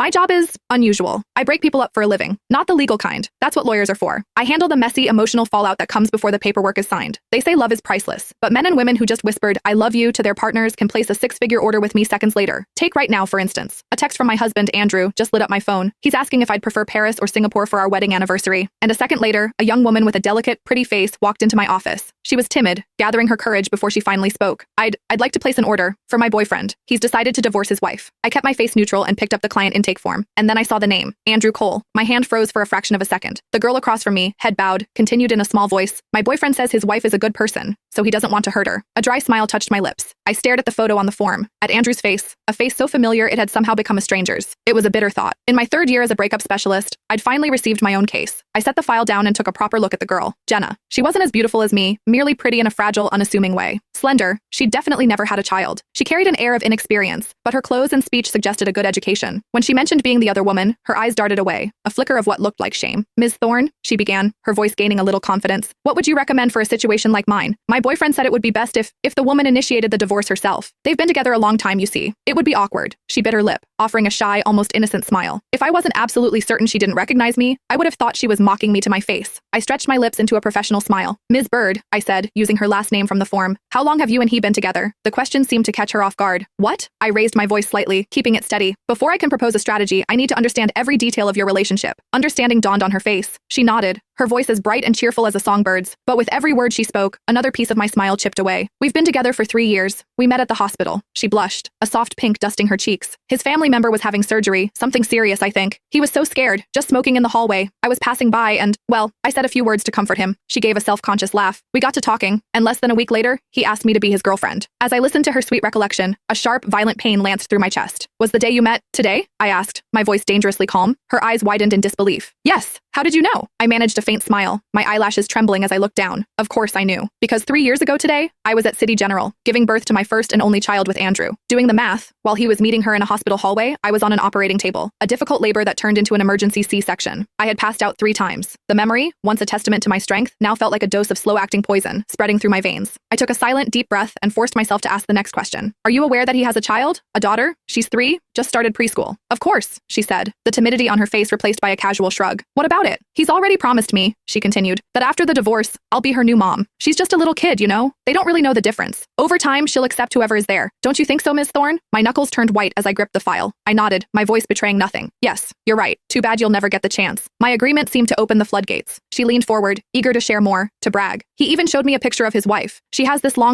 My job is unusual. I break people up for a living, not the legal kind. That's what lawyers are for. I handle the messy, emotional fallout that comes before the paperwork is signed. They say love is priceless, but men and women who just whispered, "I love you" to their partners can place a six-figure order with me seconds later. Take right now, for instance. A text from my husband, Andrew, just lit up my phone. He's asking if I'd prefer Paris or Singapore for our wedding anniversary. And a second later, a young woman with a delicate, pretty face walked into my office. She was timid, gathering her courage before she finally spoke. I'd like to place an order for my boyfriend. He's decided to divorce his wife. I kept my face neutral and picked up the client intake form. And then I saw the name, Andrew Cole. My hand froze for a fraction of a second. The girl across from me, head bowed, continued in a small voice, "My boyfriend says his wife is a good person, so he doesn't want to hurt her." A dry smile touched my lips. I stared at the photo on the form, at Andrew's face, a face so familiar it had somehow become a stranger's. It was a bitter thought. In my third year as a breakup specialist, I'd finally received my own case. I set the file down and took a proper look at the girl, Jenna. She wasn't as beautiful as me, merely pretty in a fragile, unassuming way. Slender, she'd definitely never had a child. She carried an air of inexperience, but her clothes and speech suggested a good education. When she mentioned being the other woman, her eyes darted away, a flicker of what looked like shame. "Ms. Thorne," she began, her voice gaining a little confidence, "what would you recommend for a situation like mine? My boyfriend said it would be best if the woman initiated the divorce herself. They've been together a long time, you see. It would be awkward." She bit her lip, offering a shy, almost innocent smile. If I wasn't absolutely certain she didn't recognize me, I would have thought she was mocking me to my face. I stretched my lips into a professional smile. "Ms. Bird," I said, using her last name from the form, "how long have you and he been together?" The question seemed to catch her off guard. "What?" I raised my voice slightly, keeping it steady. "Before I can propose a strategy, I need to understand every detail of your relationship." Understanding dawned on her face. She nodded, her voice as bright and cheerful as a songbird's. But with every word she spoke, another piece of my smile chipped away. "We've been together for 3 years. We met at the hospital." She blushed, a soft pink dusting her cheeks. "His family member was having surgery, something serious, I think. He was so scared, just smoking in the hallway. I was passing by and, well, I said a few words to comfort him." She gave a self-conscious laugh. "We got to talking, and less than a week later, he asked me to be his girlfriend." As I listened to her sweet recollection, a sharp, violent pain lanced through my chest. "Was the day you met today?" I asked, my voice dangerously calm. Her eyes widened in disbelief. "Yes. How did you know?" I managed a faint smile, my eyelashes trembling as I looked down. Of course I knew. Because 3 years ago today, I was at City General, giving birth to my first and only child with Andrew. Doing the math, while he was meeting her in a hospital hallway, I was on an operating table, a difficult labor that turned into an emergency C-section. I had passed out 3 times. The memory, once a testament to my strength, now felt like a dose of slow-acting poison, spreading through my veins. I took a silent, deep breath and forced myself to ask the next question. "Are you aware that he has a child? A daughter? She's 3, just started preschool." "Of course," she said, the timidity on her face replaced by a casual shrug. "What about it? He's already promised me," she continued, "that after the divorce, I'll be her new mom. She's just a little kid, you know? They don't really know the difference. Over time, she'll accept whoever is there. Don't you think so, Ms. Thorne?" My knuckles turned white as I gripped the file. I nodded, my voice betraying nothing. "Yes, you're right. Too bad you'll never get the chance." My agreement seemed to open the floodgates. She leaned forward, eager to share more, to brag. "He even showed me a picture of his wife. She has this long